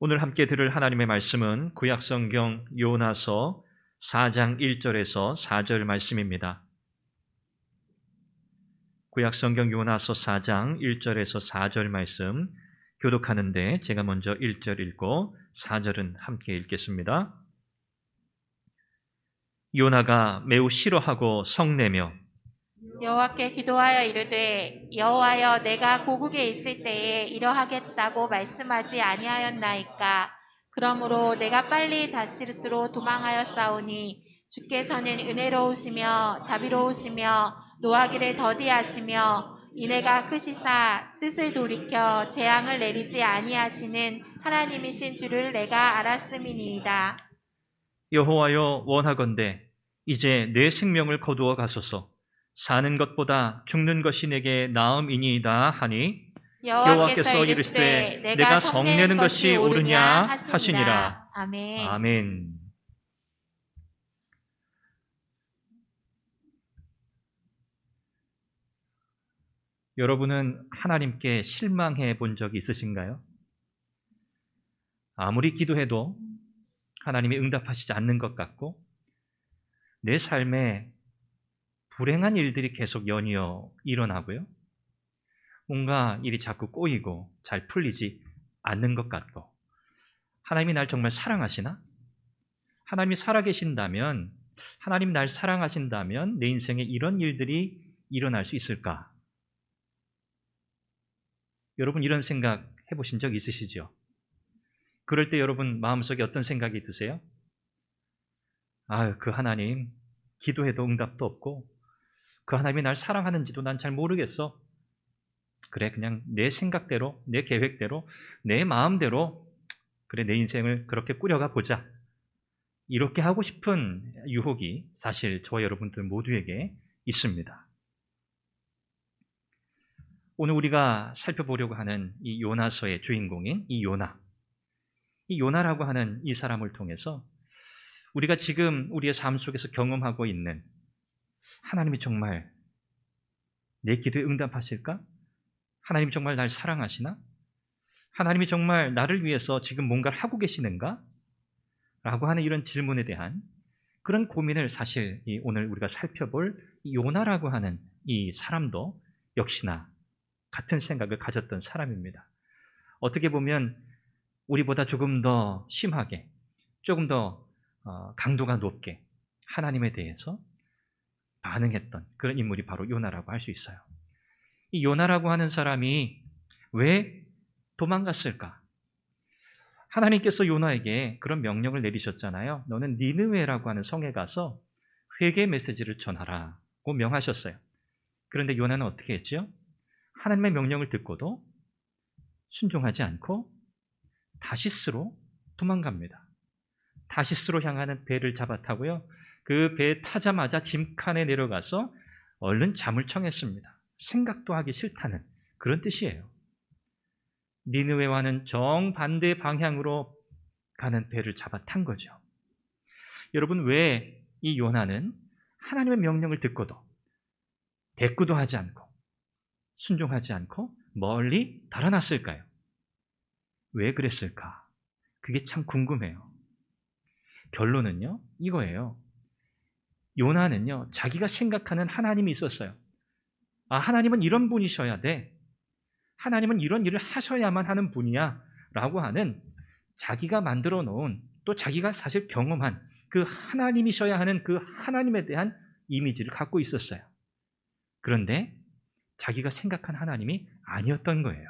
오늘 함께 들을 하나님의 말씀은 구약성경 요나서 4장 1절에서 4절 말씀입니다. 구약성경 요나서 4장 1절에서 4절 말씀 교독하는데 제가 먼저 1절 읽고 4절은 함께 읽겠습니다. 요나가 매우 싫어하고 성내며 여호와께 기도하여 이르되 여호와여 내가 고국에 있을 때에 이러하겠다고 말씀하지 아니하였나이까. 그러므로 내가 빨리 다시스로 도망하였사오니 주께서는 은혜로우시며 자비로우시며 노하기를 더디하시며 인애가 크시사 뜻을 돌이켜 재앙을 내리지 아니하시는 하나님이신 줄을 내가 알았음이니이다. 여호와여 원하건대 이제 내 생명을 거두어 가소서. 사는 것보다 죽는 것이 내게 나음이니이다 하니 여호와께서 이르시되 내가 성내는 것이 옳으냐 하시니라. 아멘. 아멘. 여러분은 하나님께 실망해 본 적이 있으신가요? 아무리 기도해도 하나님이 응답하시지 않는 것 같고 내 삶에 불행한 일들이 계속 연이어 일어나고요. 뭔가 일이 자꾸 꼬이고 잘 풀리지 않는 것 같고 하나님이 날 정말 사랑하시나? 하나님이 살아계신다면 하나님 날 사랑하신다면 내 인생에 이런 일들이 일어날 수 있을까? 여러분 이런 생각 해보신 적 있으시죠? 그럴 때 여러분 마음속에 어떤 생각이 드세요? 그 하나님 기도해도 응답도 없고 그 하나님이 날 사랑하는지도 난 잘 모르겠어. 그래 그냥 내 생각대로 내 계획대로 내 마음대로 그래 내 인생을 그렇게 꾸려가 보자. 이렇게 하고 싶은 유혹이 사실 저와 여러분들 모두에게 있습니다. 오늘 우리가 살펴보려고 하는 이 요나서의 주인공인 이 요나라고 하는 이 사람을 통해서 우리가 지금 우리의 삶 속에서 경험하고 있는 하나님이 정말 내 기도에 응답하실까? 하나님이 정말 날 사랑하시나? 하나님이 정말 나를 위해서 지금 뭔가를 하고 계시는가? 라고 하는 이런 질문에 대한 그런 고민을 사실 오늘 우리가 살펴볼 이 요나라고 하는 이 사람도 역시나 같은 생각을 가졌던 사람입니다. 어떻게 보면 우리보다 조금 더 심하게, 조금 더 강도가 높게 하나님에 대해서 반응했던 그런 인물이 바로 요나라고 할 수 있어요. 이 요나라고 하는 사람이 왜 도망갔을까? 하나님께서 요나에게 그런 명령을 내리셨잖아요. 너는 니느웨라고 하는 성에 가서 회개 메시지를 전하라고 명하셨어요. 그런데 요나는 어떻게 했죠? 하나님의 명령을 듣고도 순종하지 않고 다시스로 도망갑니다. 다시스로 향하는 배를 잡아 타고요. 그 배에 타자마자 짐칸에 내려가서 얼른 잠을 청했습니다. 생각도 하기 싫다는 그런 뜻이에요. 니느웨와는 정반대 방향으로 가는 배를 잡아 탄 거죠. 여러분 왜 이 요나는 하나님의 명령을 듣고도 대꾸도 하지 않고 순종하지 않고 멀리 달아났을까요? 왜 그랬을까? 그게 참 궁금해요. 결론은요, 이거예요. 요나는요, 자기가 생각하는 하나님이 있었어요. 하나님은 이런 분이셔야 돼. 하나님은 이런 일을 하셔야만 하는 분이야. 라고 하는 자기가 만들어 놓은 또 자기가 사실 경험한 그 하나님이셔야 하는 그 하나님에 대한 이미지를 갖고 있었어요. 그런데 자기가 생각한 하나님이 아니었던 거예요.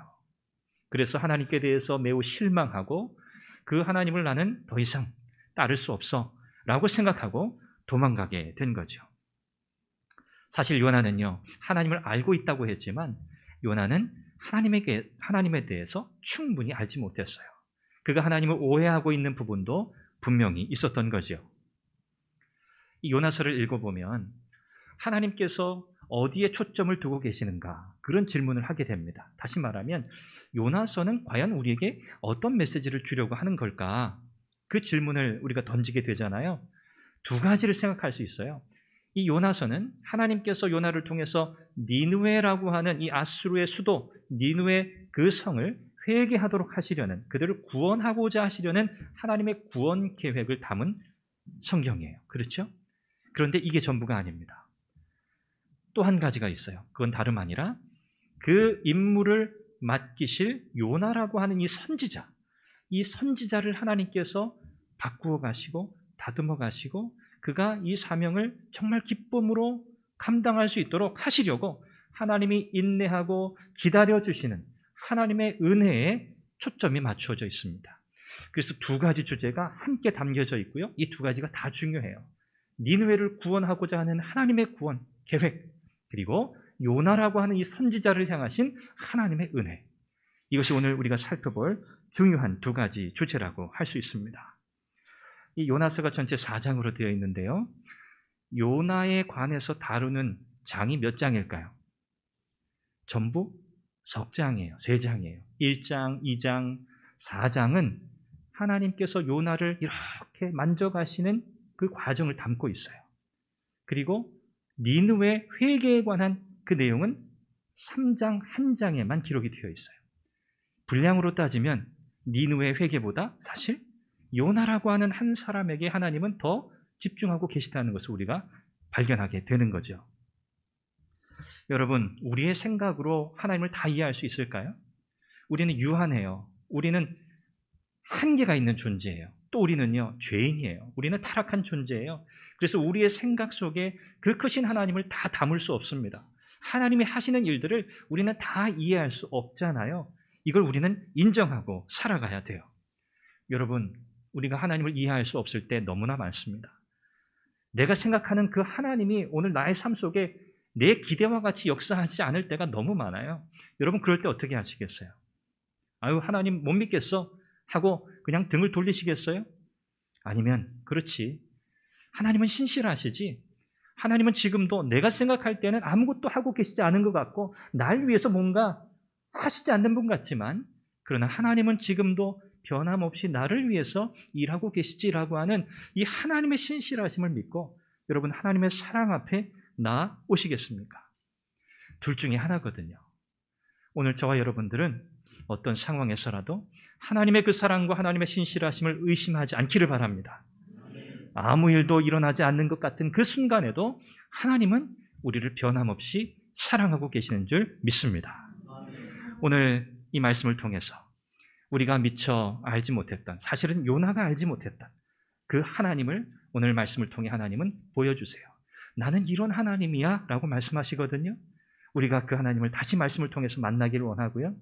그래서 하나님께 대해서 매우 실망하고 그 하나님을 나는 더 이상 따를 수 없어 라고 생각하고 도망가게 된 거죠. 사실 요나는요, 하나님을 알고 있다고 했지만 요나는 하나님에 대해서 충분히 알지 못했어요. 그가 하나님을 오해하고 있는 부분도 분명히 있었던 거죠. 이 요나서를 읽어보면 하나님께서 어디에 초점을 두고 계시는가 그런 질문을 하게 됩니다. 다시 말하면 요나서는 과연 우리에게 어떤 메시지를 주려고 하는 걸까? 그 질문을 우리가 던지게 되잖아요. 두 가지를 생각할 수 있어요. 이 요나서는 하나님께서 요나를 통해서 니느웨라고 하는 이 아수르의 수도 니느웨 그 성을 회개하도록 하시려는, 그들을 구원하고자 하시려는 하나님의 구원 계획을 담은 성경이에요. 그렇죠? 그런데 이게 전부가 아닙니다. 또 한 가지가 있어요. 그건 다름 아니라 그 임무를 맡기실 요나라고 하는 이 선지자를 하나님께서 바꾸어 가시고 다듬어 가시고 그가 이 사명을 정말 기쁨으로 감당할 수 있도록 하시려고 하나님이 인내하고 기다려주시는 하나님의 은혜에 초점이 맞추어져 있습니다. 그래서 두 가지 주제가 함께 담겨져 있고요. 이 두 가지가 다 중요해요. 니느웨를 구원하고자 하는 하나님의 구원 계획, 그리고 요나라고 하는 이 선지자를 향하신 하나님의 은혜. 이것이 오늘 우리가 살펴볼 중요한 두 가지 주제라고 할 수 있습니다. 이 요나서가 전체 4장으로 되어 있는데요. 요나에 관해서 다루는 장이 몇 장일까요? 전부 석 장이에요. 3장이에요. 1장, 2장, 4장은 하나님께서 요나를 이렇게 만져가시는 그 과정을 담고 있어요. 그리고 니느웨 회개에 관한 그 내용은 3장 1장에만 기록이 되어 있어요. 분량으로 따지면 니느웨 회개보다 사실 요나라고 하는 한 사람에게 하나님은 더 집중하고 계시다는 것을 우리가 발견하게 되는 거죠. 여러분, 우리의 생각으로 하나님을 다 이해할 수 있을까요? 우리는 유한해요. 우리는 한계가 있는 존재예요. 또 우리는요, 죄인이에요. 우리는 타락한 존재예요. 그래서 우리의 생각 속에 그 크신 하나님을 다 담을 수 없습니다. 하나님이 하시는 일들을 우리는 다 이해할 수 없잖아요. 이걸 우리는 인정하고 살아가야 돼요. 여러분, 우리가 하나님을 이해할 수 없을 때 너무나 많습니다. 내가 생각하는 그 하나님이 오늘 나의 삶 속에 내 기대와 같이 역사하지 않을 때가 너무 많아요. 여러분, 그럴 때 어떻게 하시겠어요? 아유, 하나님 못 믿겠어 하고 그냥 등을 돌리시겠어요? 아니면 그렇지, 하나님은 신실하시지, 하나님은 지금도 내가 생각할 때는 아무것도 하고 계시지 않은 것 같고 날 위해서 뭔가 하시지 않는 분 같지만, 그러나 하나님은 지금도 변함없이 나를 위해서 일하고 계시지라고 하는 이 하나님의 신실하심을 믿고 여러분, 하나님의 사랑 앞에 나오시겠습니까? 둘 중에 하나거든요. 오늘 저와 여러분들은 어떤 상황에서라도 하나님의 그 사랑과 하나님의 신실하심을 의심하지 않기를 바랍니다. 아무 일도 일어나지 않는 것 같은 그 순간에도 하나님은 우리를 변함없이 사랑하고 계시는 줄 믿습니다. 오늘 이 말씀을 통해서 우리가 미처 알지 못했던, 사실은 요나가 알지 못했던 그 하나님을 오늘 말씀을 통해 하나님은 보여주세요. 나는 이런 하나님이야 라고 말씀하시거든요. 우리가 그 하나님을 다시 말씀을 통해서 만나기를 원하고요,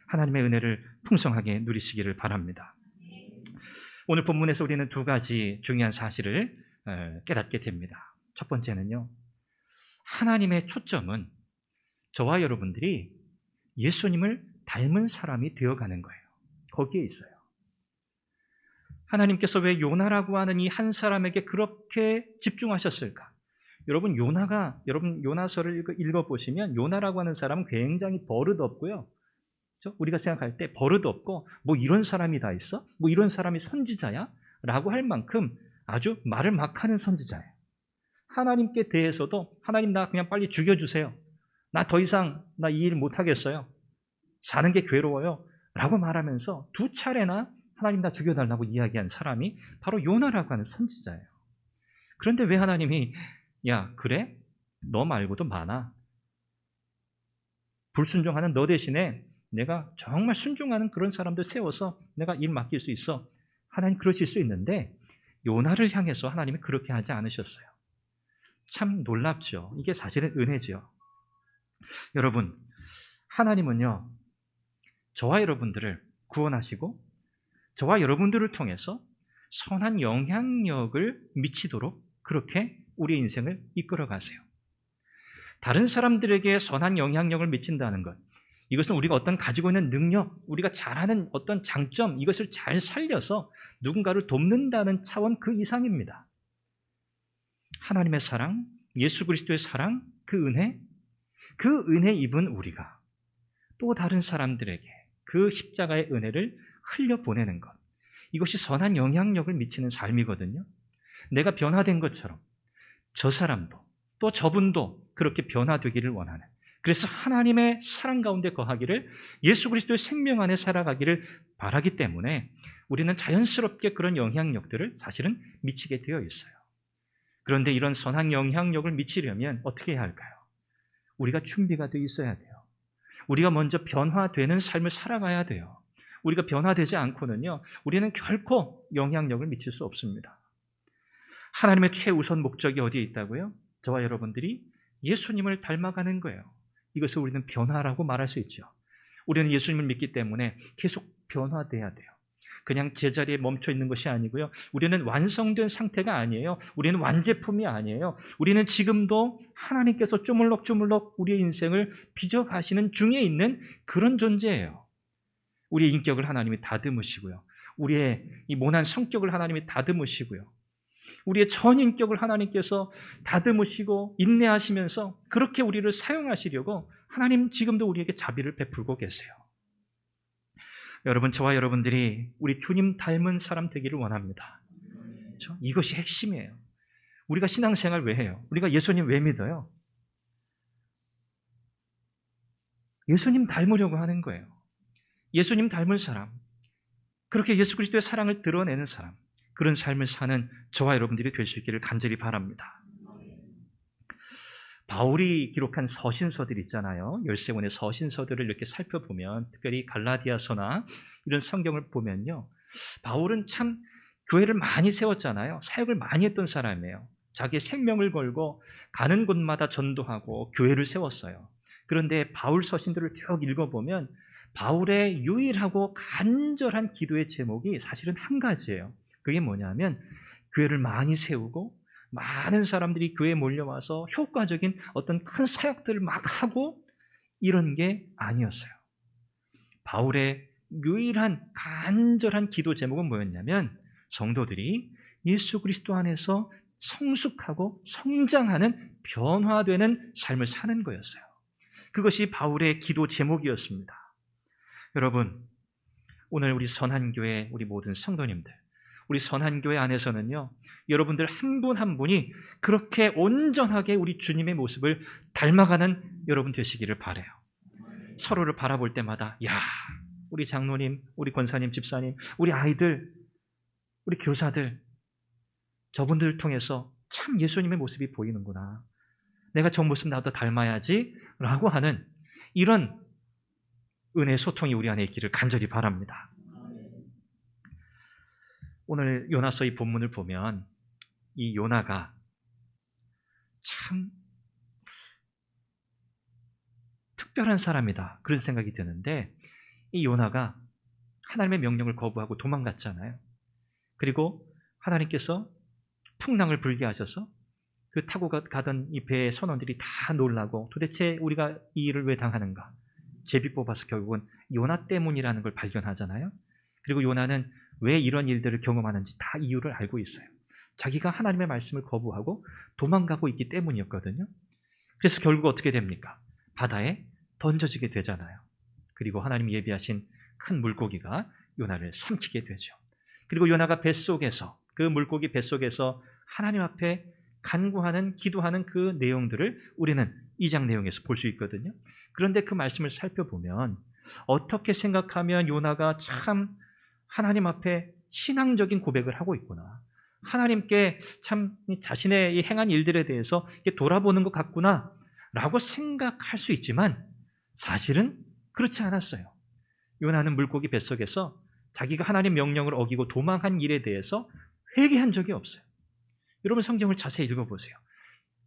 하나님의 은혜를 풍성하게 누리시기를 바랍니다. 오늘 본문에서 우리는 두 가지 중요한 사실을 깨닫게 됩니다. 첫 번째는요, 하나님의 초점은 저와 여러분들이 예수님을 닮은 사람이 되어가는 거예요. 거기에 있어요. 하나님께서 왜 요나라고 하는 이 한 사람에게 그렇게 집중하셨을까? 여러분, 요나서를 읽어보시면 요나라고 하는 사람은 굉장히 버릇없고요. 우리가 생각할 때 버릇없고, 뭐 이런 사람이 다 있어? 뭐 이런 사람이 선지자야? 라고 할 만큼 아주 말을 막 하는 선지자예요. 하나님께 대해서도 하나님 나 그냥 빨리 죽여주세요. 나 더 이상 나 이 일 못하겠어요. 사는 게 괴로워요. 라고 말하면서 2차례나 하나님 나 죽여달라고 이야기한 사람이 바로 요나라고 하는 선지자예요. 그런데 왜 하나님이 야, 그래? 너 말고도 많아. 불순종하는 너 대신에 내가 정말 순종하는 그런 사람들 세워서 내가 일 맡길 수 있어. 하나님 그러실 수 있는데 요나를 향해서 하나님이 그렇게 하지 않으셨어요. 참 놀랍죠. 이게 사실은 은혜죠. 여러분, 하나님은요, 저와 여러분들을 구원하시고 저와 여러분들을 통해서 선한 영향력을 미치도록 그렇게 우리의 인생을 이끌어 가세요. 다른 사람들에게 선한 영향력을 미친다는 것, 이것은 우리가 어떤 가지고 있는 능력, 우리가 잘하는 어떤 장점, 이것을 잘 살려서 누군가를 돕는다는 차원 그 이상입니다. 하나님의 사랑, 예수 그리스도의 사랑, 그 은혜 입은 우리가 또 다른 사람들에게 그 십자가의 은혜를 흘려보내는 것, 이것이 선한 영향력을 미치는 삶이거든요. 내가 변화된 것처럼 저 사람도 또 저분도 그렇게 변화되기를 원하는 그래서 하나님의 사랑 가운데 거하기를, 예수 그리스도의 생명 안에 살아가기를 바라기 때문에 우리는 자연스럽게 그런 영향력들을 사실은 미치게 되어 있어요. 그런데 이런 선한 영향력을 미치려면 어떻게 해야 할까요? 우리가 준비가 되어 있어야 돼요. 우리가 먼저 변화되는 삶을 살아가야 돼요. 우리가 변화되지 않고는요, 우리는 결코 영향력을 미칠 수 없습니다. 하나님의 최우선 목적이 어디에 있다고요? 저와 여러분들이 예수님을 닮아가는 거예요. 이것을 우리는 변화라고 말할 수 있죠. 우리는 예수님을 믿기 때문에 계속 변화돼야 돼요. 그냥 제자리에 멈춰 있는 것이 아니고요. 우리는 완성된 상태가 아니에요. 우리는 완제품이 아니에요. 우리는 지금도 하나님께서 쪼물럭쪼물럭 우리의 인생을 빚어가시는 중에 있는 그런 존재예요. 우리의 인격을 하나님이 다듬으시고요. 우리의 이 모난 성격을 하나님이 다듬으시고요. 우리의 전인격을 하나님께서 다듬으시고 인내하시면서 그렇게 우리를 사용하시려고 하나님 지금도 우리에게 자비를 베풀고 계세요. 여러분, 저와 여러분들이 우리 주님 닮은 사람 되기를 원합니다. 그렇죠? 이것이 핵심이에요. 우리가 신앙생활 왜 해요? 우리가 예수님 왜 믿어요? 예수님 닮으려고 하는 거예요. 예수님 닮을 사람, 그렇게 예수 그리스도의 사랑을 드러내는 사람, 그런 삶을 사는 저와 여러분들이 될 수 있기를 간절히 바랍니다. 바울이 기록한 서신서들 있잖아요. 13권의 서신서들을 이렇게 살펴보면, 특별히 갈라디아서나 이런 성경을 보면요, 바울은 참 교회를 많이 세웠잖아요. 사역을 많이 했던 사람이에요. 자기의 생명을 걸고 가는 곳마다 전도하고 교회를 세웠어요. 그런데 바울 서신들을 쭉 읽어보면 바울의 유일하고 간절한 기도의 제목이 사실은 한 가지예요. 그게 뭐냐면 교회를 많이 세우고 많은 사람들이 교회에 몰려와서 효과적인 어떤 큰 사역들을 막 하고 이런 게 아니었어요. 바울의 유일한 간절한 기도 제목은 뭐였냐면 성도들이 예수 그리스도 안에서 성숙하고 성장하는 변화되는 삶을 사는 거였어요. 그것이 바울의 기도 제목이었습니다. 여러분, 오늘 우리 선한교회 우리 모든 성도님들, 우리 선한교회 안에서는요, 여러분들 한 분 한 분이 그렇게 온전하게 우리 주님의 모습을 닮아가는 여러분 되시기를 바라요. 서로를 바라볼 때마다 야, 우리 장로님, 우리 권사님, 집사님, 우리 아이들, 우리 교사들, 저분들을 통해서 참 예수님의 모습이 보이는구나. 내가 저 모습 나도 닮아야지 라고 하는 이런 은혜 소통이 우리 안에 있기를 간절히 바랍니다. 오늘 요나서 이 본문을 보면 이 요나가 참 특별한 사람이다, 그런 생각이 드는데, 이 요나가 하나님의 명령을 거부하고 도망갔잖아요. 그리고 하나님께서 풍랑을 불게 하셔서 그 타고 가던 이 배의 선원들이 다 놀라고 도대체 우리가 이 일을 왜 당하는가, 제비 뽑아서 결국은 요나 때문이라는 걸 발견하잖아요. 그리고 요나는 왜 이런 일들을 경험하는지 다 이유를 알고 있어요. 자기가 하나님의 말씀을 거부하고 도망가고 있기 때문이었거든요. 그래서 결국 어떻게 됩니까? 바다에 던져지게 되잖아요. 그리고 하나님이 예비하신 큰 물고기가 요나를 삼키게 되죠. 그리고 요나가 뱃속에서, 그 물고기 뱃속에서 하나님 앞에 간구하는, 기도하는 그 내용들을 우리는 2장 내용에서 볼 수 있거든요. 그런데 그 말씀을 살펴보면 어떻게 생각하면 요나가 참 하나님 앞에 신앙적인 고백을 하고 있구나, 하나님께 참 자신의 행한 일들에 대해서 돌아보는 것 같구나 라고 생각할 수 있지만 사실은 그렇지 않았어요. 요나는 물고기 뱃속에서 자기가 하나님 명령을 어기고 도망한 일에 대해서 회개한 적이 없어요. 여러분, 성경을 자세히 읽어보세요.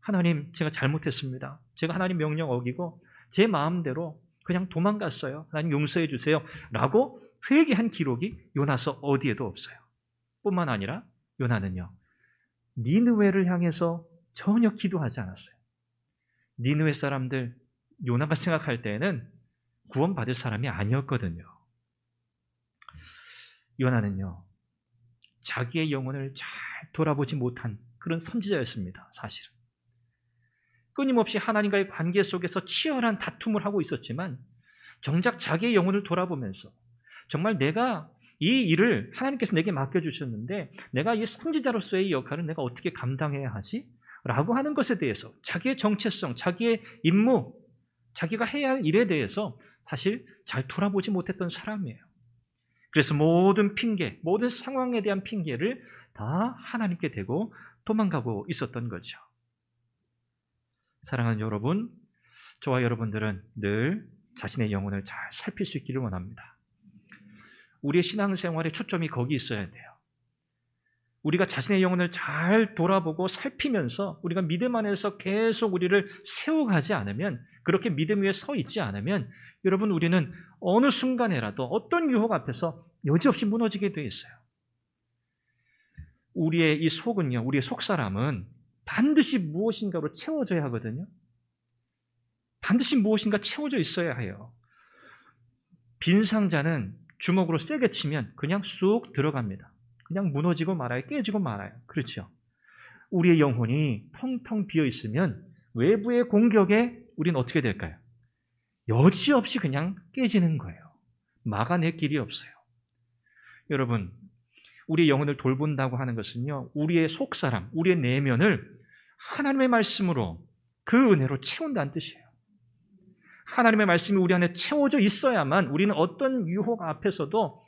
하나님, 제가 잘못했습니다. 제가 하나님 명령 어기고 제 마음대로 그냥 도망갔어요. 하나님 용서해 주세요 라고 회개한 기록이 요나서 어디에도 없어요. 뿐만 아니라 요나는요, 니느웨를 향해서 전혀 기도하지 않았어요. 니느웨 사람들, 요나가 생각할 때에는 구원받을 사람이 아니었거든요. 요나는요, 자기의 영혼을 잘 돌아보지 못한 그런 선지자였습니다. 사실은 끊임없이 하나님과의 관계 속에서 치열한 다툼을 하고 있었지만 정작 자기의 영혼을 돌아보면서 정말 내가 이 일을 하나님께서 내게 맡겨주셨는데 내가 이 선지자로서의 역할을 내가 어떻게 감당해야 하지? 라고 하는 것에 대해서 자기의 정체성, 자기의 임무, 자기가 해야 할 일에 대해서 사실 잘 돌아보지 못했던 사람이에요. 그래서 모든 핑계, 모든 상황에 대한 핑계를 다 하나님께 대고 도망가고 있었던 거죠. 사랑하는 여러분, 저와 여러분들은 늘 자신의 영혼을 잘 살필 수 있기를 원합니다. 우리의 신앙생활의 초점이 거기 있어야 돼요. 우리가 자신의 영혼을 잘 돌아보고 살피면서 우리가 믿음 안에서 계속 우리를 세워가지 않으면, 그렇게 믿음 위에 서 있지 않으면 여러분, 우리는 어느 순간에라도 어떤 유혹 앞에서 여지없이 무너지게 돼 있어요. 우리의 이 속은요, 우리의 속사람은 반드시 무엇인가로 채워져야 하거든요. 반드시 무엇인가 채워져 있어야 해요. 빈 상자는 주먹으로 세게 치면 그냥 쑥 들어갑니다. 그냥 무너지고 말아요. 깨지고 말아요. 그렇죠? 우리의 영혼이 텅텅 비어 있으면 외부의 공격에 우리는 어떻게 될까요? 여지없이 그냥 깨지는 거예요. 막아낼 길이 없어요. 여러분, 우리의 영혼을 돌본다고 하는 것은요, 우리의 속사람, 우리의 내면을 하나님의 말씀으로, 그 은혜로 채운다는 뜻이에요. 하나님의 말씀이 우리 안에 채워져 있어야만 우리는 어떤 유혹 앞에서도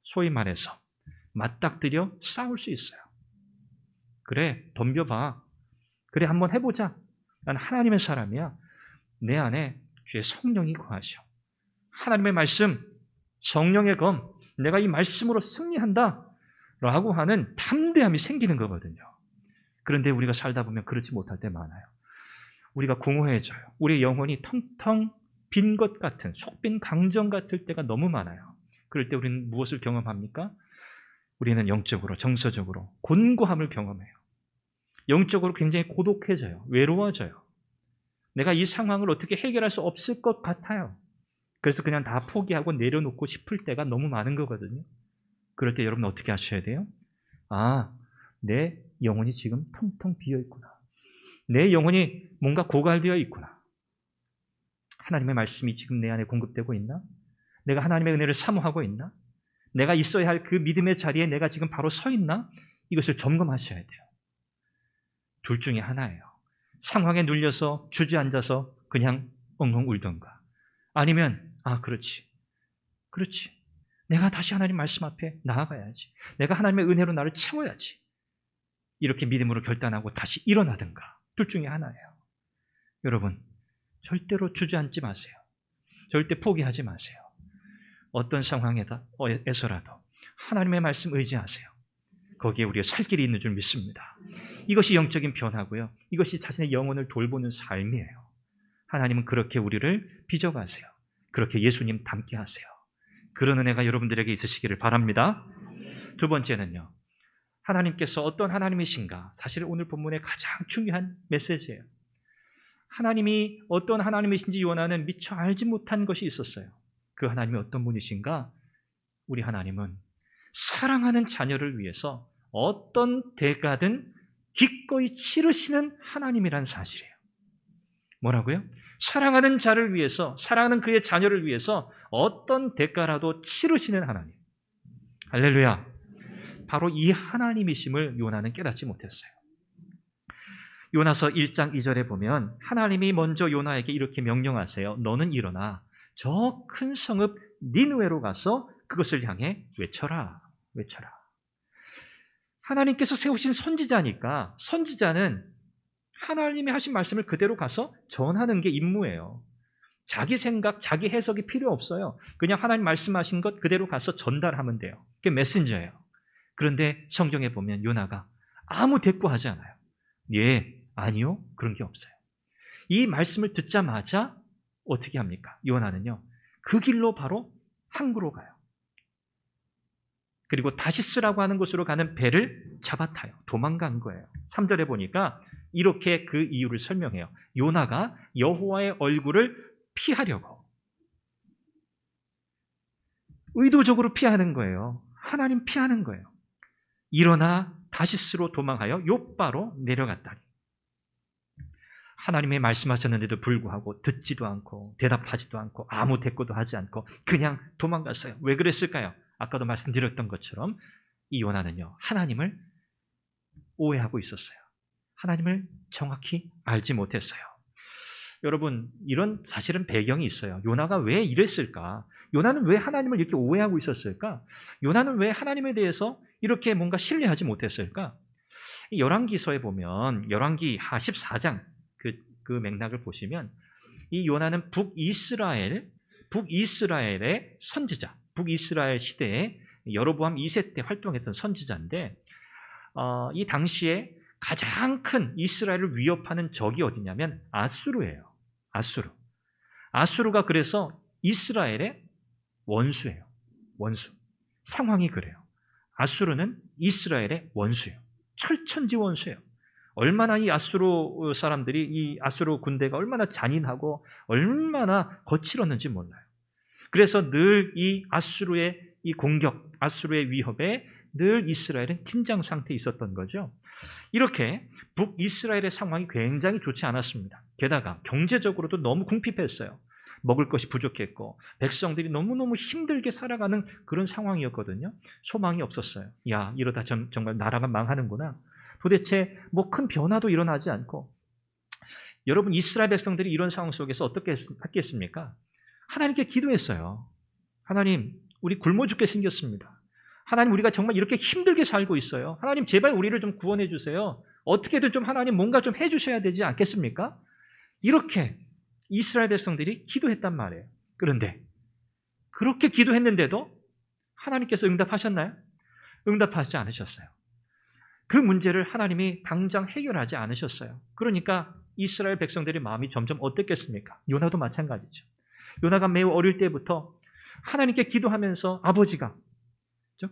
소위 말해서 맞닥뜨려 싸울 수 있어요. 그래, 덤벼봐. 그래, 한번 해보자. 난 하나님의 사람이야. 내 안에 주의 성령이 거하셔. 하나님의 말씀, 성령의 검, 내가 이 말씀으로 승리한다 라고 하는 담대함이 생기는 거거든요. 그런데 우리가 살다 보면 그렇지 못할 때 많아요. 우리가 공허해져요. 우리의 영혼이 텅텅 빈 것 같은, 속빈 강정 같을 때가 너무 많아요. 그럴 때 우리는 무엇을 경험합니까? 우리는 영적으로, 정서적으로 곤고함을 경험해요. 영적으로 굉장히 고독해져요. 외로워져요. 내가 이 상황을 어떻게 해결할 수 없을 것 같아요. 그래서 그냥 다 포기하고 내려놓고 싶을 때가 너무 많은 거거든요. 그럴 때 여러분 어떻게 하셔야 돼요? 아, 내 영혼이 지금 텅텅 비어 있구나. 내 영혼이 뭔가 고갈되어 있구나. 하나님의 말씀이 지금 내 안에 공급되고 있나? 내가 하나님의 은혜를 사모하고 있나? 내가 있어야 할 그 믿음의 자리에 내가 지금 바로 서 있나? 이것을 점검하셔야 돼요. 둘 중에 하나예요. 상황에 눌려서 주저앉아서 그냥 엉엉 울던가, 아니면 그렇지. 내가 다시 하나님 말씀 앞에 나아가야지. 내가 하나님의 은혜로 나를 채워야지. 이렇게 믿음으로 결단하고 다시 일어나든가. 둘 중에 하나예요. 여러분, 절대로 주저앉지 마세요. 절대 포기하지 마세요. 어떤 상황에서라도 하나님의 말씀 의지하세요. 거기에 우리가 살 길이 있는 줄 믿습니다. 이것이 영적인 변화고요. 이것이 자신의 영혼을 돌보는 삶이에요. 하나님은 그렇게 우리를 빚어가세요. 그렇게 예수님 닮게 하세요. 그런 은혜가 여러분들에게 있으시기를 바랍니다. 두 번째는요, 하나님께서 어떤 하나님이신가? 사실 오늘 본문의 가장 중요한 메시지예요. 하나님이 어떤 하나님이신지 요나는 미처 알지 못한 것이 있었어요. 그 하나님이 어떤 분이신가? 우리 하나님은 사랑하는 자녀를 위해서 어떤 대가든 기꺼이 치르시는 하나님이란 사실이에요. 뭐라고요? 사랑하는 자를 위해서, 사랑하는 그의 자녀를 위해서 어떤 대가라도 치르시는 하나님. 할렐루야. 바로 이 하나님이심을 요나는 깨닫지 못했어요. 요나서 1장 2절에 보면 하나님이 먼저 요나에게 이렇게 명령하세요. 너는 일어나 저 큰 성읍 니느웨로 가서 그것을 향해 외쳐라. 하나님께서 세우신 선지자니까, 선지자는 하나님이 하신 말씀을 그대로 가서 전하는 게 임무예요. 자기 생각, 자기 해석이 필요 없어요. 그냥 하나님 말씀하신 것 그대로 가서 전달하면 돼요. 그게 메신저예요. 그런데 성경에 보면 요나가 아무 대꾸하지 않아요. 예, 아니요, 그런 게 없어요. 이 말씀을 듣자마자 어떻게 합니까? 요나는요, 그 길로 바로 항구로 가요. 그리고 다시스라고 하는 곳으로 가는 배를 잡아타요. 도망간 거예요. 3절에 보니까 이렇게 그 이유를 설명해요. 요나가 여호와의 얼굴을 피하려고, 의도적으로 피하는 거예요. 하나님 피하는 거예요. 일어나 다시스로 도망하여 욥바로 내려갔다니. 하나님의 말씀하셨는데도 불구하고 듣지도 않고 대답하지도 않고 아무 대꾸도 하지 않고 그냥 도망갔어요. 왜 그랬을까요? 아까도 말씀드렸던 것처럼 이 요나는요, 하나님을 오해하고 있었어요. 하나님을 정확히 알지 못했어요. 여러분, 이런 사실은 배경이 있어요. 요나가 왜 이랬을까? 요나는 왜 하나님을 이렇게 오해하고 있었을까? 요나는 왜 하나님에 대해서 이렇게 뭔가 신뢰하지 못했을까? 열왕기서에 보면 열왕기하 14장 그 맥락을 보시면 이 요나는 북이스라엘의 선지자, 북이스라엘 시대에 여로보암 2세 때 활동했던 선지자인데 이 당시에 가장 큰 이스라엘을 위협하는 적이 어디냐면 아수르예요. 아수르가 그래서 이스라엘의 원수예요. 원수. 상황이 그래요. 아수르는 이스라엘의 원수예요. 철천지 원수예요. 얼마나 이 아수르 사람들이, 이 아수르 군대가 얼마나 잔인하고 얼마나 거칠었는지 몰라요. 그래서 늘 이 아수르의 이 공격, 아수르의 위협에 늘 이스라엘은 긴장 상태에 있었던 거죠. 이렇게 북이스라엘의 상황이 굉장히 좋지 않았습니다. 게다가 경제적으로도 너무 궁핍했어요. 먹을 것이 부족했고 백성들이 너무너무 힘들게 살아가는 그런 상황이었거든요. 소망이 없었어요. 야, 이러다 정말 나라가 망하는구나. 도대체 뭐 큰 변화도 일어나지 않고. 여러분, 이스라엘 백성들이 이런 상황 속에서 어떻게 했겠습니까? 하나님께 기도했어요. 하나님, 우리 굶어 죽게 생겼습니다. 하나님, 우리가 정말 이렇게 힘들게 살고 있어요. 하나님, 제발 우리를 좀 구원해 주세요. 어떻게든 좀 하나님 뭔가 좀 해주셔야 되지 않겠습니까? 이렇게 이스라엘 백성들이 기도했단 말이에요. 그런데 그렇게 기도했는데도 하나님께서 응답하셨나요? 응답하지 않으셨어요. 그 문제를 하나님이 당장 해결하지 않으셨어요. 그러니까 이스라엘 백성들의 마음이 점점 어땠겠습니까? 요나도 마찬가지죠. 요나가 매우 어릴 때부터 하나님께 기도하면서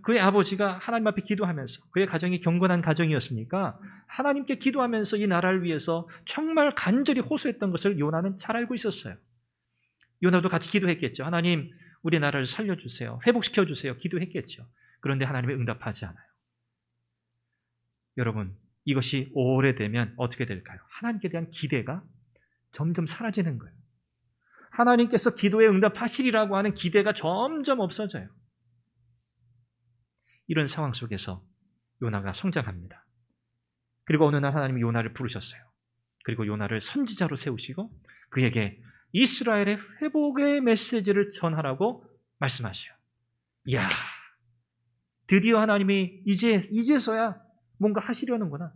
그의 아버지가 하나님 앞에 기도하면서 그의 가정이 경건한 가정이었으니까 하나님께 기도하면서 이 나라를 위해서 정말 간절히 호소했던 것을 요나는 잘 알고 있었어요. 요나도 같이 기도했겠죠. 하나님, 우리 나라를 살려주세요. 회복시켜주세요. 기도했겠죠. 그런데 하나님이 응답하지 않아요. 여러분, 이것이 오래되면 어떻게 될까요? 하나님께 대한 기대가 점점 사라지는 거예요. 하나님께서 기도에 응답하시리라고 하는 기대가 점점 없어져요. 이런 상황 속에서 요나가 성장합니다. 그리고 어느 날 하나님이 요나를 부르셨어요. 그리고 요나를 선지자로 세우시고 그에게 이스라엘의 회복의 메시지를 전하라고 말씀하셔요. 이야, 드디어 하나님이 이제서야 뭔가 하시려는구나.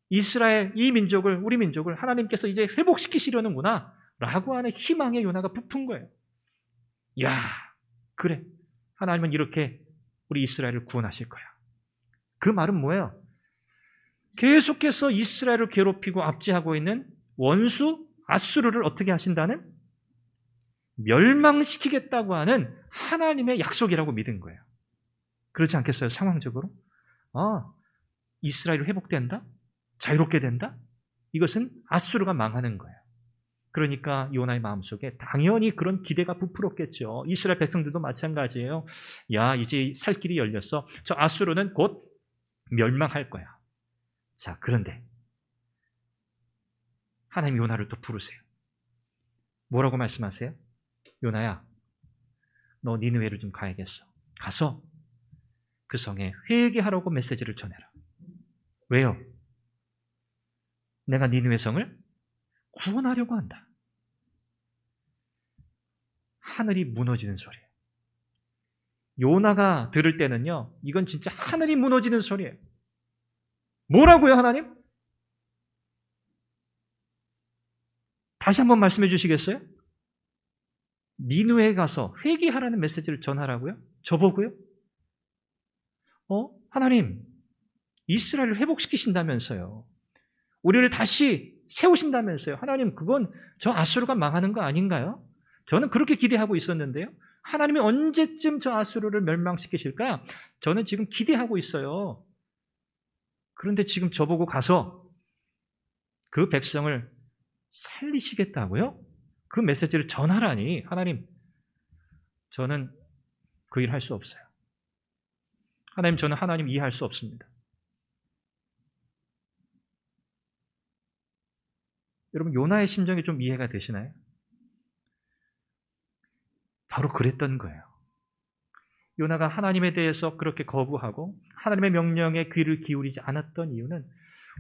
이스라엘, 우리 민족을 하나님께서 이제 회복시키시려는구나 라고 하는 희망의 요나가 부푼 거예요. 이야, 그래, 하나님은 이렇게 우리 이스라엘을 구원하실 거야. 그 말은 뭐예요? 계속해서 이스라엘을 괴롭히고 압제하고 있는 원수 아수르를 어떻게 하신다는? 멸망시키겠다고 하는 하나님의 약속이라고 믿은 거예요. 그렇지 않겠어요? 상황적으로? 이스라엘이 회복된다? 자유롭게 된다? 이것은 아수르가 망하는 거예요. 그러니까 요나의 마음속에 당연히 그런 기대가 부풀었겠죠. 이스라엘 백성들도 마찬가지예요. 야, 이제 살 길이 열렸어. 저 아수르는 곧 멸망할 거야. 자, 그런데 하나님 요나를 또 부르세요. 뭐라고 말씀하세요? 요나야, 너 니느웨를 좀 가야겠어. 가서 그 성에 회개하라고 메시지를 전해라. 왜요? 내가 니느웨 성을 구원하려고 한다. 하늘이 무너지는 소리예요. 요나가 들을 때는요, 이건 진짜 하늘이 무너지는 소리예요. 뭐라고요, 하나님? 다시 한번 말씀해 주시겠어요? 니느웨에 가서 회개하라는 메시지를 전하라고요? 저보고요? 하나님, 이스라엘을 회복시키신다면서요. 우리를 다시 세우신다면서요. 하나님, 그건 저 아수르가 망하는 거 아닌가요? 저는 그렇게 기대하고 있었는데요. 하나님이 언제쯤 저 아수르를 멸망시키실까? 저는 지금 기대하고 있어요. 그런데 지금 저보고 가서 그 백성을 살리시겠다고요? 그 메시지를 전하라니. 하나님, 저는 그 일 할 수 없어요. 하나님, 저는 하나님 이해할 수 없습니다. 여러분, 요나의 심정이 좀 이해가 되시나요? 바로 그랬던 거예요. 요나가 하나님에 대해서 그렇게 거부하고 하나님의 명령에 귀를 기울이지 않았던 이유는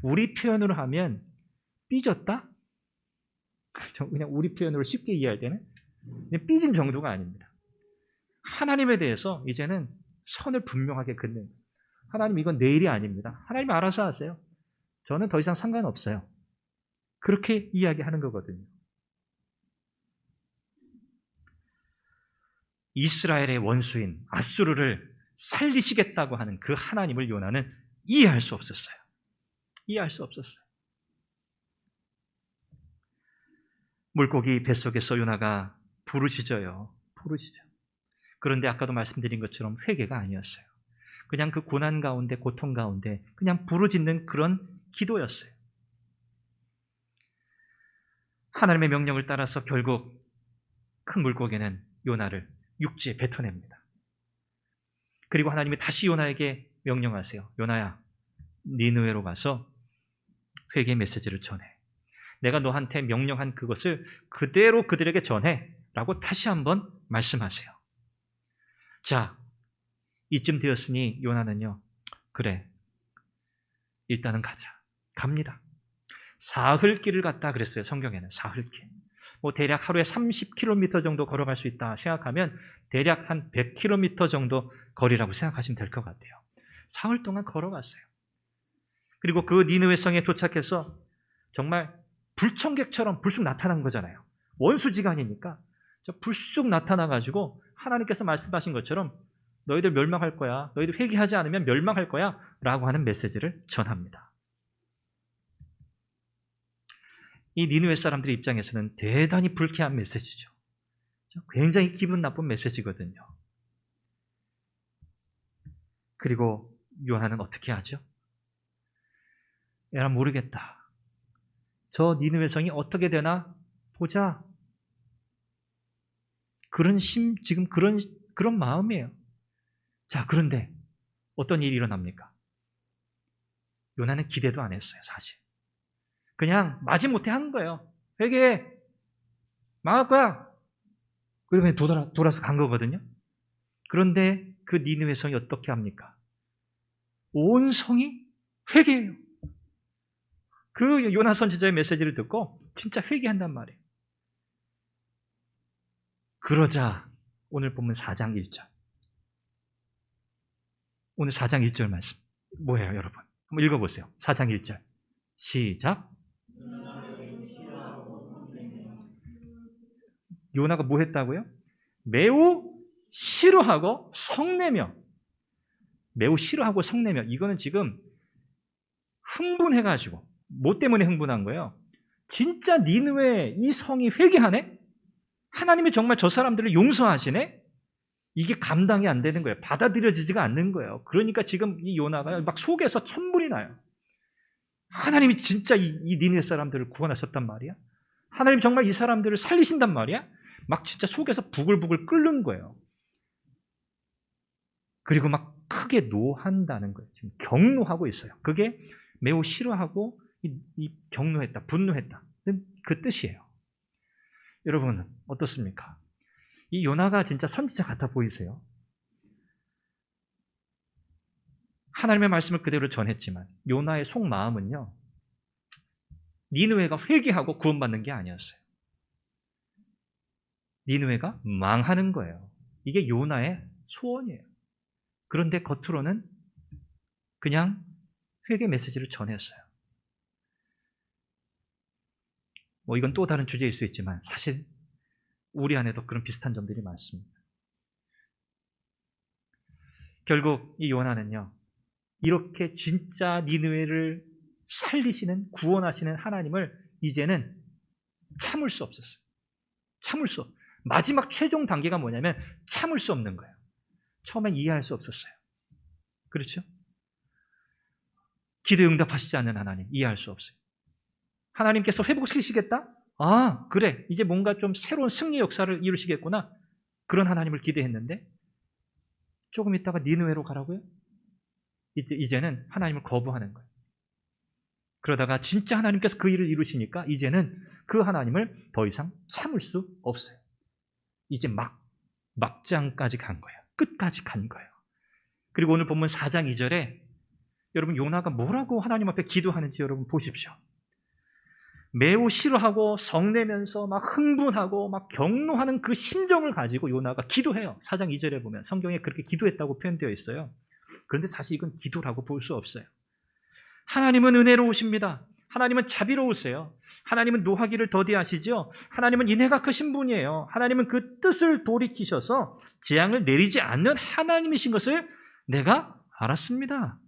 우리 표현으로 하면 삐졌다? 그냥 우리 표현으로 쉽게 이해할 때는 그냥 삐진 정도가 아닙니다. 하나님에 대해서 이제는 선을 분명하게 긋는, 하나님 이건 내 일이 아닙니다. 하나님 알아서 하세요. 저는 더 이상 상관없어요. 그렇게 이야기하는 거거든요. 이스라엘의 원수인 아수르를 살리시겠다고 하는 그 하나님을 요나는 이해할 수 없었어요. 이해할 수 없었어요. 물고기 뱃속에서 요나가 부르짖어요. 부르짖어. 그런데 아까도 말씀드린 것처럼 회개가 아니었어요. 그냥 그 고난 가운데, 고통 가운데 그냥 부르짖는 그런 기도였어요. 하나님의 명령을 따라서 결국 큰 물고기는 요나를 육지에 뱉어냅니다. 그리고 하나님이 다시 요나에게 명령하세요. 요나야, 니느웨로 가서 회개 메시지를 전해. 내가 너한테 명령한 그것을 그대로 그들에게 전해 라고 다시 한번 말씀하세요. 자, 이쯤 되었으니 요나는요, 그래, 일단은 가자. 갑니다. 사흘길을 갔다 그랬어요. 성경에는 사흘길. 대략 하루에 30km 정도 걸어갈 수 있다 생각하면 대략 한 100km 정도 거리라고 생각하시면 될 것 같아요. 사흘 동안 걸어갔어요. 그리고 그 니느웨 성에 도착해서 정말 불청객처럼 불쑥 나타난 거잖아요. 원수지간이니까 불쑥 나타나가지고 하나님께서 말씀하신 것처럼 너희들 멸망할 거야. 너희들 회개하지 않으면 멸망할 거야. 라고 하는 메시지를 전합니다. 이 니느웨 사람들의 입장에서는 대단히 불쾌한 메시지죠. 굉장히 기분 나쁜 메시지거든요. 그리고 요나는 어떻게 하죠? 야, 모르겠다. 저 니느웨 성이 어떻게 되나 보자. 지금 그런 마음이에요. 자, 그런데 어떤 일이 일어납니까? 요나는 기대도 안 했어요, 사실. 그냥 마지못해 한 거예요. 회개해. 망할 거야. 그러면 돌아서 간 거거든요. 그런데 그 니느웨 성이 어떻게 합니까? 온 성이 회개해요. 그 요나 선지자의 메시지를 듣고 진짜 회개한단 말이에요. 그러자 오늘 본문 4장 1절. 오늘 4장 1절 말씀. 뭐예요, 여러분? 한번 읽어보세요. 4장 1절. 시작. 요나가 뭐 했다고요? 매우 싫어하고 성내며. 매우 싫어하고 성내며. 이거는 지금 흥분해가지고. 뭐 때문에 흥분한 거예요? 진짜 니느웨 이 성이 회개하네? 하나님이 정말 저 사람들을 용서하시네? 이게 감당이 안 되는 거예요. 받아들여지지가 않는 거예요. 그러니까 지금 이 요나가 막 속에서 천불이 나요. 하나님이 진짜 이 니느웨 사람들을 구원하셨단 말이야? 하나님이 정말 이 사람들을 살리신단 말이야? 막 진짜 속에서 부글부글 끓는 거예요. 그리고 막 크게 노한다는 거예요. 지금 경노하고 있어요. 그게 매우 싫어하고 경노했다, 분노했다. 그 뜻이에요. 여러분, 어떻습니까? 이 요나가 진짜 선지자 같아 보이세요? 하나님의 말씀을 그대로 전했지만 요나의 속마음은요, 니느웨가 회개하고 구원받는 게 아니었어요. 니느웨가 망하는 거예요. 이게 요나의 소원이에요. 그런데 겉으로는 그냥 회개 메시지를 전했어요. 이건 또 다른 주제일 수 있지만 사실 우리 안에도 그런 비슷한 점들이 많습니다. 결국 이 요나는요, 이렇게 진짜 니느웨를 살리시는, 구원하시는 하나님을 이제는 참을 수 없었어요. 참을 수 없어요. 마지막 최종 단계가 뭐냐면 참을 수 없는 거예요. 처음엔 이해할 수 없었어요. 그렇죠? 기도에 응답하시지 않는 하나님, 이해할 수 없어요. 하나님께서 회복시키시겠다? 아, 그래. 이제 뭔가 좀 새로운 승리 역사를 이루시겠구나. 그런 하나님을 기대했는데 조금 있다가 니느웨로 가라고요? 이제는 하나님을 거부하는 거예요. 그러다가 진짜 하나님께서 그 일을 이루시니까 이제는 그 하나님을 더 이상 참을 수 없어요. 이제 막장까지 간 거예요. 끝까지 간 거예요. 그리고 오늘 본문 4장 2절에 여러분 요나가 뭐라고 하나님 앞에 기도하는지 여러분 보십시오. 매우 싫어하고 성내면서 막 흥분하고 막 경노하는 그 심정을 가지고 요나가 기도해요. 4장 2절에 보면 성경에 그렇게 기도했다고 표현되어 있어요. 그런데 사실 이건 기도라고 볼 수 없어요. 하나님은 은혜로우십니다. 하나님은 자비로우세요. 하나님은 노하기를 더디하시죠. 하나님은 인애가 크신 분이에요. 하나님은 그 뜻을 돌이키셔서 재앙을 내리지 않는 하나님이신 것을 내가 알았습니다.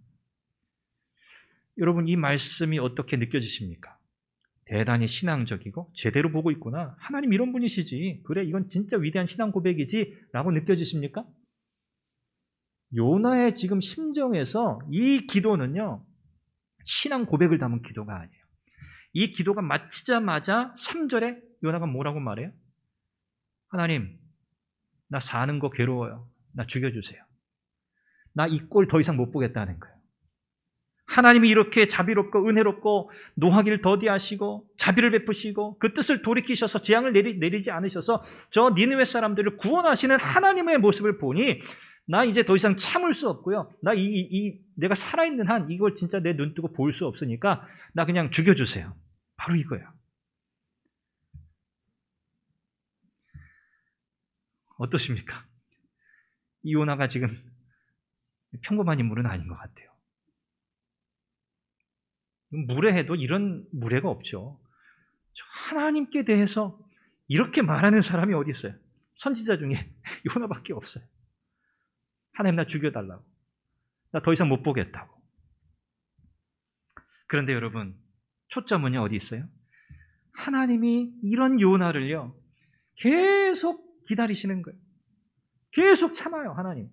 여러분, 이 말씀이 어떻게 느껴지십니까? 대단히 신앙적이고 제대로 보고 있구나. 하나님 이런 분이시지. 그래, 이건 진짜 위대한 신앙 고백이지 라고 느껴지십니까? 요나의 지금 심정에서 이 기도는요, 신앙 고백을 담은 기도가 아니에요. 이 기도가 마치자마자 3절에 요나가 뭐라고 말해요? 하나님, 나 사는 거 괴로워요. 나 죽여주세요. 나 이 꼴 더 이상 못 보겠다는 거예요. 하나님이 이렇게 자비롭고 은혜롭고 노하기를 더디하시고 자비를 베푸시고 그 뜻을 돌이키셔서 재앙을 내리지 않으셔서 저 니느웨 사람들을 구원하시는 하나님의 모습을 보니 나 이제 더 이상 참을 수 없고요. 나 내가 살아있는 한 이걸 진짜 내 눈 뜨고 볼 수 없으니까 나 그냥 죽여주세요. 바로 이거예요. 어떠십니까? 이 요나가 지금 평범한 인물은 아닌 것 같아요. 무례해도 이런 무례가 없죠. 하나님께 대해서 이렇게 말하는 사람이 어디 있어요? 선지자 중에 요나밖에 없어요. 하나님, 나 죽여달라고. 나 더 이상 못 보겠다고. 그런데 여러분, 초점은요, 어디 있어요? 하나님이 이런 요나를요, 계속 기다리시는 거예요. 계속 참아요, 하나님.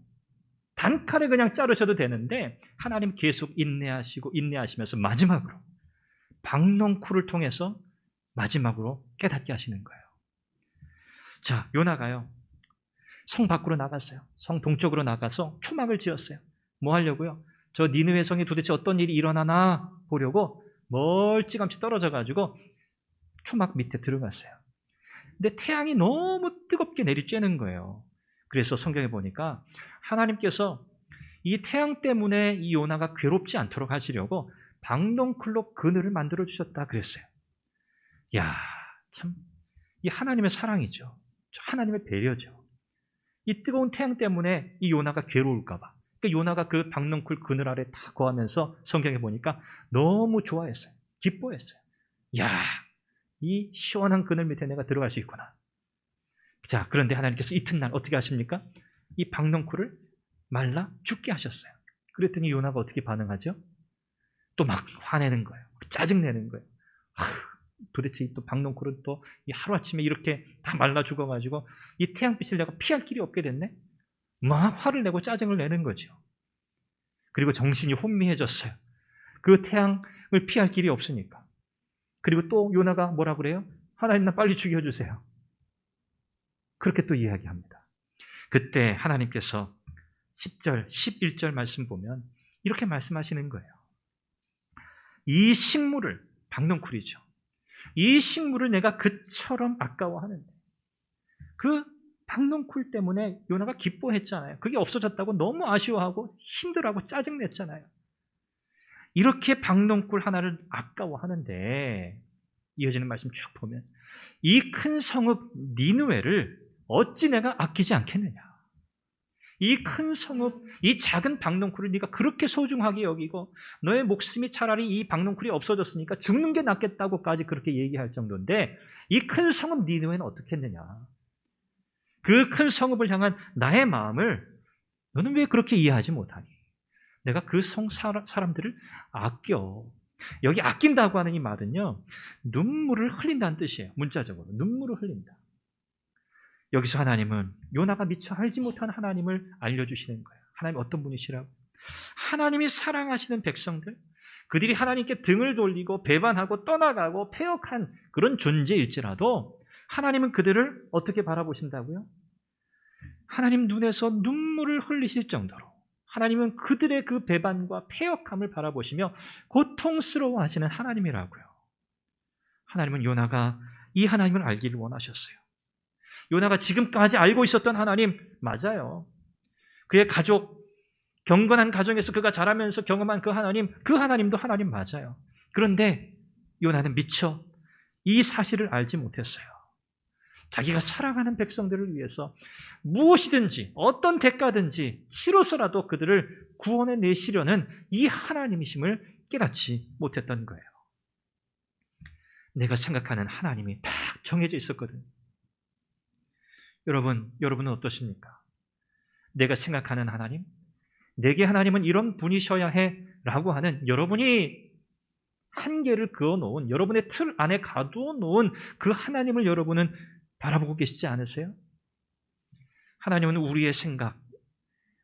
단칼에 그냥 자르셔도 되는데 하나님 계속 인내하시고 인내하시면서 마지막으로 박넝쿨을 통해서 마지막으로 깨닫게 하시는 거예요. 자, 요나가요, 성 밖으로 나갔어요. 성 동쪽으로 나가서 초막을 지었어요. 뭐 하려고요? 저 니느웨 성에 도대체 어떤 일이 일어나나 보려고 멀찌감치 떨어져가지고 초막 밑에 들어갔어요. 근데 태양이 너무 뜨겁게 내리쬐는 거예요. 그래서 성경에 보니까 하나님께서 이 태양 때문에 이 요나가 괴롭지 않도록 하시려고 박넝쿨로 그늘을 만들어 주셨다 그랬어요. 야, 참, 이 하나님의 사랑이죠. 하나님의 배려죠. 이 뜨거운 태양 때문에 이 요나가 괴로울까 봐. 그러니까 요나가 그 박넝쿨 그늘 아래 다 거하면서 성경에 보니까 너무 좋아했어요. 기뻐했어요. 야, 이 시원한 그늘 밑에 내가 들어갈 수 있구나. 자, 그런데 하나님께서 이튿날 어떻게 하십니까? 이 박넝쿨을 말라 죽게 하셨어요. 그랬더니 요나가 어떻게 반응하죠? 또 막 화내는 거예요. 짜증내는 거예요. 도대체 또 박넝쿨은 또 하루아침에 이렇게 다 말라 죽어가지고 이 태양빛을 내가 피할 길이 없게 됐네? 막 화를 내고 짜증을 내는 거죠. 그리고 정신이 혼미해졌어요. 그 태양을 피할 길이 없으니까. 그리고 또 요나가 뭐라 그래요? 하나님, 나 빨리 죽여주세요. 그렇게 또 이야기합니다. 그때 하나님께서 10절, 11절 말씀 보면 이렇게 말씀하시는 거예요. 이 식물을, 박넝쿨이죠. 이 식물을 내가 그처럼 아까워하는데 그 박넝쿨 때문에 요나가 기뻐했잖아요. 그게 없어졌다고 너무 아쉬워하고 힘들어하고 짜증냈잖아요. 이렇게 박넝쿨 하나를 아까워하는데 이어지는 말씀 쭉 보면 이 큰 성읍 니느웨를 어찌 내가 아끼지 않겠느냐. 이 큰 성읍, 이 작은 박넝쿨을 네가 그렇게 소중하게 여기고 너의 목숨이 차라리 이 박넝쿨이 없어졌으니까 죽는 게 낫겠다고까지 그렇게 얘기할 정도인데 이 큰 성읍 니느웨는 어떻게 했느냐. 그 큰 성읍을 향한 나의 마음을 너는 왜 그렇게 이해하지 못하니? 내가 그 성 사람들을 아껴. 여기 아낀다고 하는 이 말은요, 눈물을 흘린다는 뜻이에요. 문자적으로 눈물을 흘린다. 여기서 하나님은 요나가 미처 알지 못한 하나님을 알려주시는 거예요. 하나님 어떤 분이시라고? 하나님이 사랑하시는 백성들, 그들이 하나님께 등을 돌리고 배반하고 떠나가고 패역한 그런 존재일지라도 하나님은 그들을 어떻게 바라보신다고요? 하나님 눈에서 눈물을 흘리실 정도로 하나님은 그들의 그 배반과 패역함을 바라보시며 고통스러워하시는 하나님이라고요. 하나님은 요나가 이 하나님을 알기를 원하셨어요. 요나가 지금까지 알고 있었던 하나님 맞아요. 그의 가족, 경건한 가정에서 그가 자라면서 경험한 그 하나님도 하나님 맞아요. 그런데 요나는 미처 이 사실을 알지 못했어요. 자기가 사랑하는 백성들을 위해서 무엇이든지 어떤 대가든지 치러서라도 그들을 구원해 내시려는 이 하나님이심을 깨닫지 못했던 거예요. 내가 생각하는 하나님이 딱 정해져 있었거든요. 여러분은 어떠십니까? 내가 생각하는 하나님, 내게 하나님은 이런 분이셔야 해 라고 하는 여러분이 한계를 그어놓은, 여러분의 틀 안에 가두어 놓은 그 하나님을 여러분은 바라보고 계시지 않으세요? 하나님은 우리의 생각,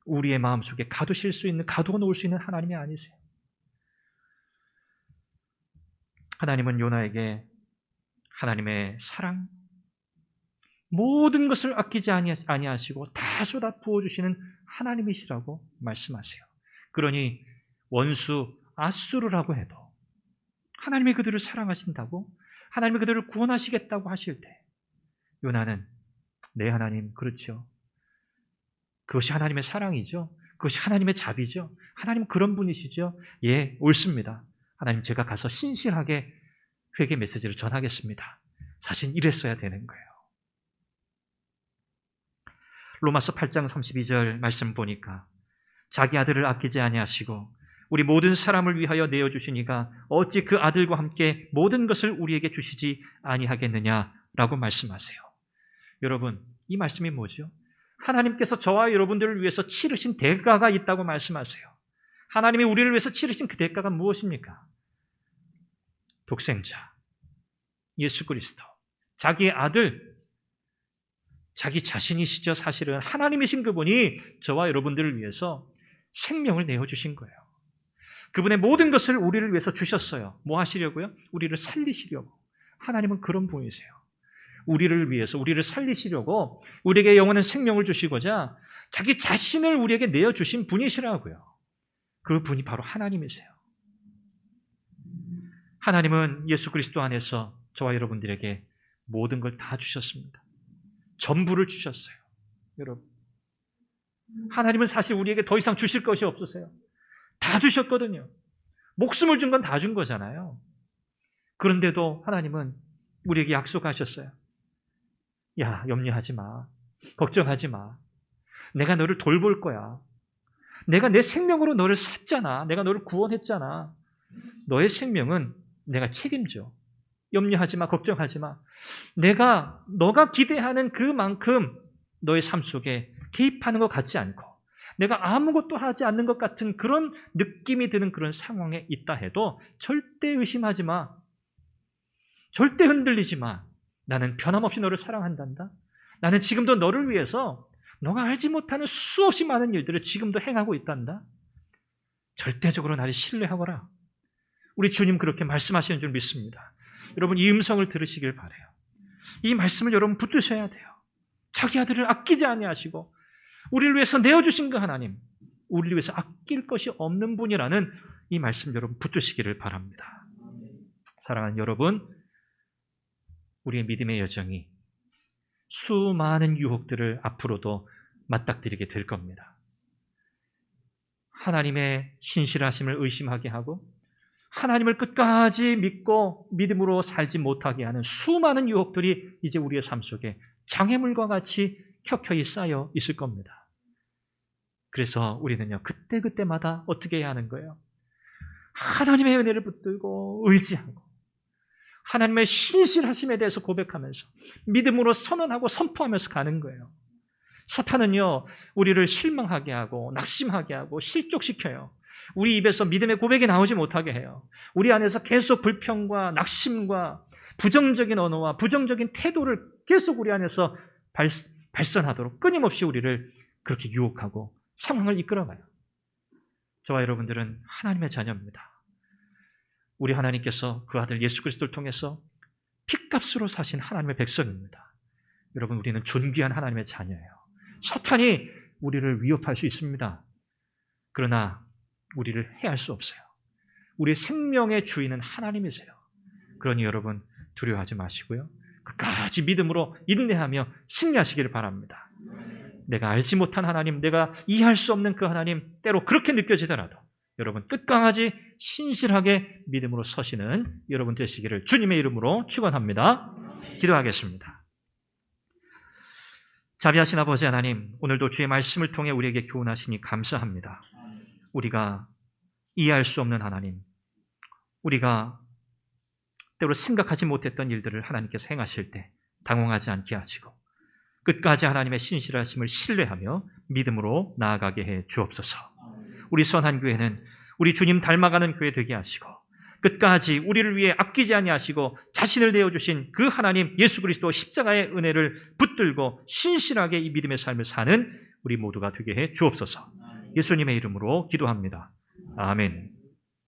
우리의 마음속에 가두어 놓을 수 있는 하나님이 아니세요. 하나님은 요나에게 하나님의 사랑, 모든 것을 아끼지 아니하시고 다 쏟아 부어주시는 하나님이시라고 말씀하세요. 그러니 원수 아수르라고 해도 하나님이 그들을 사랑하신다고, 하나님이 그들을 구원하시겠다고 하실 때 요나는 네 하나님, 그렇죠. 그것이 하나님의 사랑이죠. 그것이 하나님의 자비죠. 하나님 그런 분이시죠. 예, 옳습니다. 하나님 제가 가서 신실하게 회개 메시지를 전하겠습니다. 사실 이랬어야 되는 거예요. 로마서 8장 32절 말씀 보니까 자기 아들을 아끼지 아니하시고 우리 모든 사람을 위하여 내어주시니가 어찌 그 아들과 함께 모든 것을 우리에게 주시지 아니하겠느냐라고 말씀하세요. 여러분, 이 말씀이 뭐죠? 하나님께서 저와 여러분들을 위해서 치르신 대가가 있다고 말씀하세요. 하나님이 우리를 위해서 치르신 그 대가가 무엇입니까? 독생자, 예수 그리스도, 자기의 아들, 자기 자신이시죠. 사실은 하나님이신 그분이 저와 여러분들을 위해서 생명을 내어주신 거예요. 그분의 모든 것을 우리를 위해서 주셨어요. 뭐 하시려고요? 우리를 살리시려고. 하나님은 그런 분이세요. 우리를 위해서, 우리를 살리시려고 우리에게 영원한 생명을 주시고자 자기 자신을 우리에게 내어주신 분이시라고요. 그 분이 바로 하나님이세요. 하나님은 예수 그리스도 안에서 저와 여러분들에게 모든 걸 다 주셨습니다. 전부를 주셨어요. 여러분, 하나님은 사실 우리에게 더 이상 주실 것이 없으세요. 다 주셨거든요. 목숨을 준 건 다 준 거잖아요. 그런데도 하나님은 우리에게 약속하셨어요. 야, 염려하지 마. 걱정하지 마. 내가 너를 돌볼 거야. 내가 내 생명으로 너를 샀잖아. 내가 너를 구원했잖아. 너의 생명은 내가 책임져. 염려하지 마. 걱정하지 마. 너가 기대하는 그만큼 너의 삶 속에 개입하는 것 같지 않고 내가 아무것도 하지 않는 것 같은 그런 느낌이 드는 그런 상황에 있다 해도 절대 의심하지 마. 절대 흔들리지 마. 나는 변함없이 너를 사랑한단다. 나는 지금도 너를 위해서 너가 알지 못하는 수없이 많은 일들을 지금도 행하고 있단다. 절대적으로 나를 신뢰하거라. 우리 주님 그렇게 말씀하시는 줄 믿습니다. 여러분, 이 음성을 들으시길 바라요. 이 말씀을 여러분 붙드셔야 돼요. 자기 아들을 아끼지 아니하시고 우리를 위해서 내어주신 그 하나님, 우리를 위해서 아낄 것이 없는 분이라는 이 말씀 여러분 붙드시기를 바랍니다. 사랑하는 여러분, 우리의 믿음의 여정이 수많은 유혹들을 앞으로도 맞닥뜨리게 될 겁니다. 하나님의 신실하심을 의심하게 하고 하나님을 끝까지 믿고 믿음으로 살지 못하게 하는 수많은 유혹들이 이제 우리의 삶 속에 장애물과 같이 켜켜이 쌓여 있을 겁니다. 그래서 우리는요, 그때마다 어떻게 해야 하는 거예요? 하나님의 은혜를 붙들고 의지하고 하나님의 신실하심에 대해서 고백하면서 믿음으로 선언하고 선포하면서 가는 거예요. 사탄은요, 우리를 실망하게 하고 낙심하게 하고 실족시켜요. 우리 입에서 믿음의 고백이 나오지 못하게 해요. 우리 안에서 계속 불평과 낙심과 부정적인 언어와 부정적인 태도를 계속 우리 안에서 발산하도록 끊임없이 우리를 그렇게 유혹하고 상황을 이끌어가요. 저와 여러분들은 하나님의 자녀입니다. 우리 하나님께서 그 아들 예수 그리스도를 통해서 핏값으로 사신 하나님의 백성입니다. 여러분, 우리는 존귀한 하나님의 자녀예요. 사탄이 우리를 위협할 수 있습니다. 그러나 우리를 해할 수 없어요. 우리의 생명의 주인은 하나님이세요. 그러니 여러분, 두려워하지 마시고요, 끝까지 믿음으로 인내하며 승리하시기를 바랍니다. 내가 알지 못한 하나님, 내가 이해할 수 없는 그 하나님, 때로 그렇게 느껴지더라도 여러분 끝까지 신실하게 믿음으로 서시는 여러분 되시기를 주님의 이름으로 축원합니다. 기도하겠습니다. 자비하신 아버지 하나님, 오늘도 주의 말씀을 통해 우리에게 교훈하시니 감사합니다. 우리가 이해할 수 없는 하나님, 우리가 때로 생각하지 못했던 일들을 하나님께서 행하실 때 당황하지 않게 하시고 끝까지 하나님의 신실하심을 신뢰하며 믿음으로 나아가게 해 주옵소서. 우리 선한 교회는 우리 주님 닮아가는 교회 되게 하시고 끝까지 우리를 위해 아끼지 아니하시고 자신을 내어주신 그 하나님 예수 그리스도 십자가의 은혜를 붙들고 신실하게 이 믿음의 삶을 사는 우리 모두가 되게 해 주옵소서. 예수님의 이름으로 기도합니다. 아멘.